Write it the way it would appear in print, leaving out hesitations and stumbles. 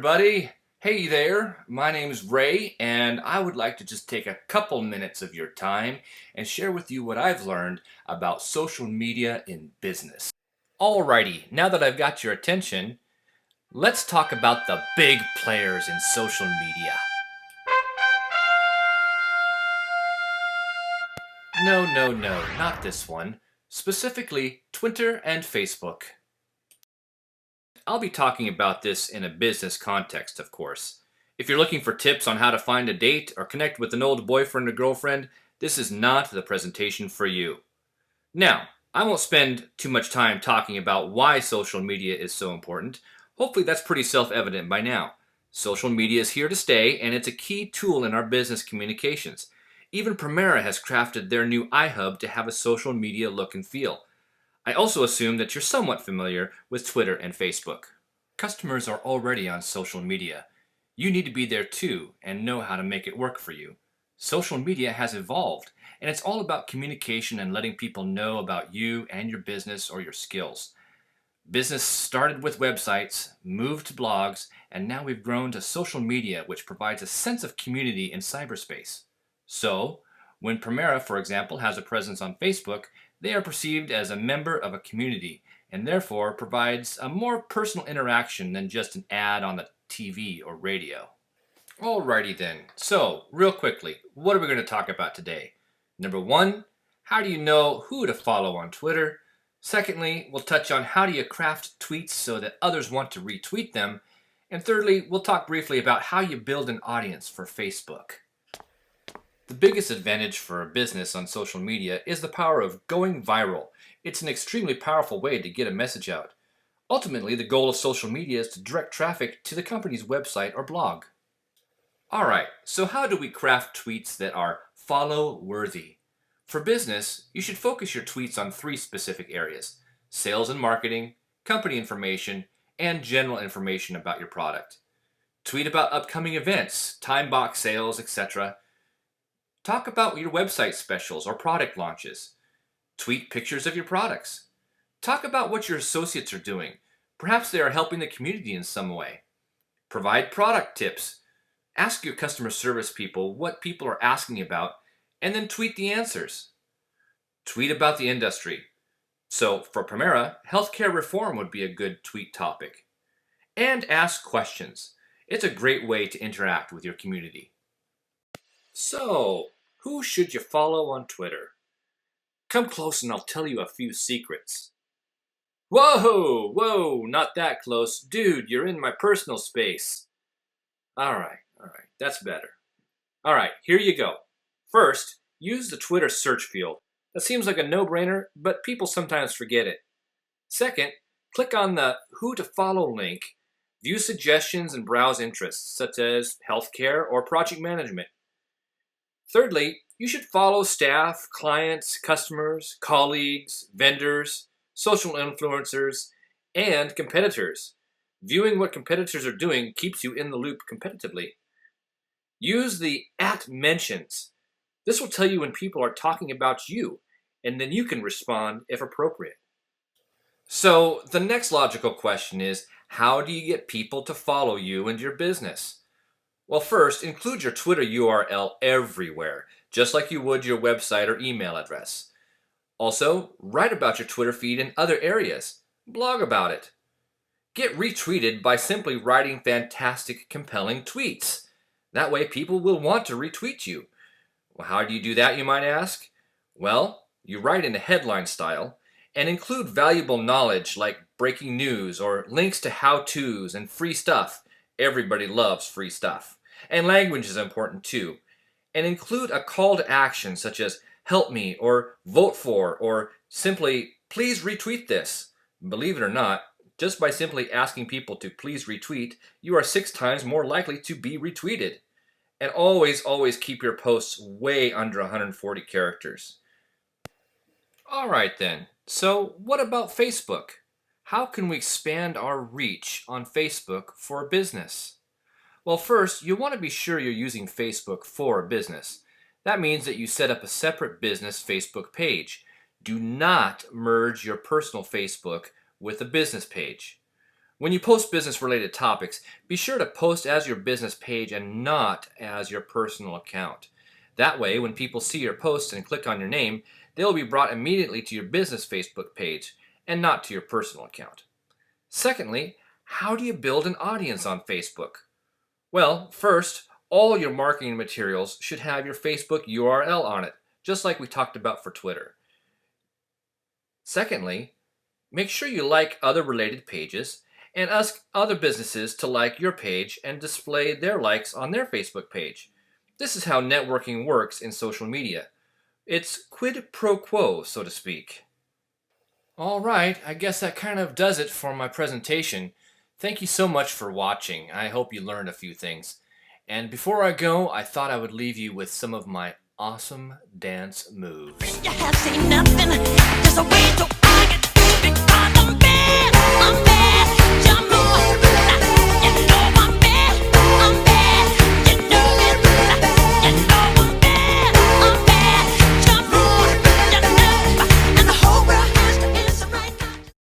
everybody. Hey there, my name is Ray, and I would like to just take a couple minutes of your time and share with you what I've learned about social media in business. Alrighty, now that I've got your attention, let's talk about the big players in social media. No, not this one. Specifically, Twitter and Facebook. I'll be talking about this in a business context, of course. If you're looking for tips on how to find a date or connect with an old boyfriend or girlfriend, this is not the presentation for you. Now, I won't spend too much time talking about why social media is so important. Hopefully that's pretty self-evident by now. Social media is here to stay, and it's a key tool in our business communications. Even Primera has crafted their new iHub to have a social media look and feel. I also assume that you're somewhat familiar with Twitter and Facebook. Customers are already on social media. You need to be there too and know how to make it work for you. Social media has evolved, and it's all about communication and letting people know about you and your business or your skills. Business started with websites, moved to blogs, and now we've grown to social media, which provides a sense of community in cyberspace. So, when Primera, for example, has a presence on Facebook, they are perceived as a member of a community and therefore provides a more personal interaction than just an ad on the TV or radio. Alrighty then, so real quickly, what are we going to talk about today? Number one, how do you know who to follow on Twitter? Secondly, we'll touch on how do you craft tweets so that others want to retweet them. And thirdly, we'll talk briefly about how you build an audience for Facebook. The biggest advantage for a business on social media is the power of going viral. It's an extremely powerful way to get a message out. Ultimately, the goal of social media is to direct traffic to the company's website or blog. Alright, so how do we craft tweets that are follow-worthy? For business, you should focus your tweets on three specific areas: sales and marketing, company information, and general information about your product. Tweet about upcoming events, time box sales, etc. Talk about your website specials or product launches. Tweet pictures of your products. Talk about what your associates are doing. Perhaps they are helping the community in some way. Provide product tips. Ask your customer service people what people are asking about, and then tweet the answers. Tweet about the industry. So for Primera, healthcare reform would be a good tweet topic. And ask questions. It's a great way to interact with your community. So, who should you follow on Twitter? Come close and I'll tell you a few secrets. Whoa, not that close. Dude, you're in my personal space. Alright, that's better. Alright, here you go. First, use the Twitter search field. That seems like a no-brainer, but people sometimes forget it. Second, click on the Who to Follow link. View suggestions and browse interests, such as healthcare or project management. Thirdly, you should follow staff, clients, customers, colleagues, vendors, social influencers, and competitors. Viewing what competitors are doing keeps you in the loop competitively. Use the @mentions. This will tell you when people are talking about you, and then you can respond if appropriate. So the next logical question is, how do you get people to follow you and your business? Well, first, include your Twitter URL everywhere, just like you would your website or email address. Also, write about your Twitter feed in other areas. Blog about it. Get retweeted by simply writing fantastic, compelling tweets. That way people will want to retweet you. Well, how do you do that, you might ask? Well, you write in a headline style and include valuable knowledge like breaking news or links to how-tos and free stuff. Everybody loves free stuff. And language is important too. And include a call to action such as help me or vote for or simply please retweet this. Believe it or not, just by simply asking people to please retweet, you are 6 times more likely to be retweeted. And always keep your posts way under 140 characters. Alright then, so what about Facebook? How can we expand our reach on Facebook for a business? Well, first, you'll want to be sure you're using Facebook for a business. That means that you set up a separate business Facebook page. Do not merge your personal Facebook with a business page. When you post business-related topics, be sure to post as your business page and not as your personal account. That way, when people see your post and click on your name, they will be brought immediately to your business Facebook page and not to your personal account. Secondly, how do you build an audience on Facebook? Well, first, all your marketing materials should have your Facebook URL on it, just like we talked about for Twitter. Secondly, make sure you like other related pages and ask other businesses to like your page and display their likes on their Facebook page. This is how networking works in social media. It's quid pro quo, so to speak. All right, I guess that kind of does it for my presentation. Thank you so much for watching. I hope you learned a few things. And before I go, I thought I would leave you with some of my awesome dance moves. You have seen nothing, just a way to argue, big problem.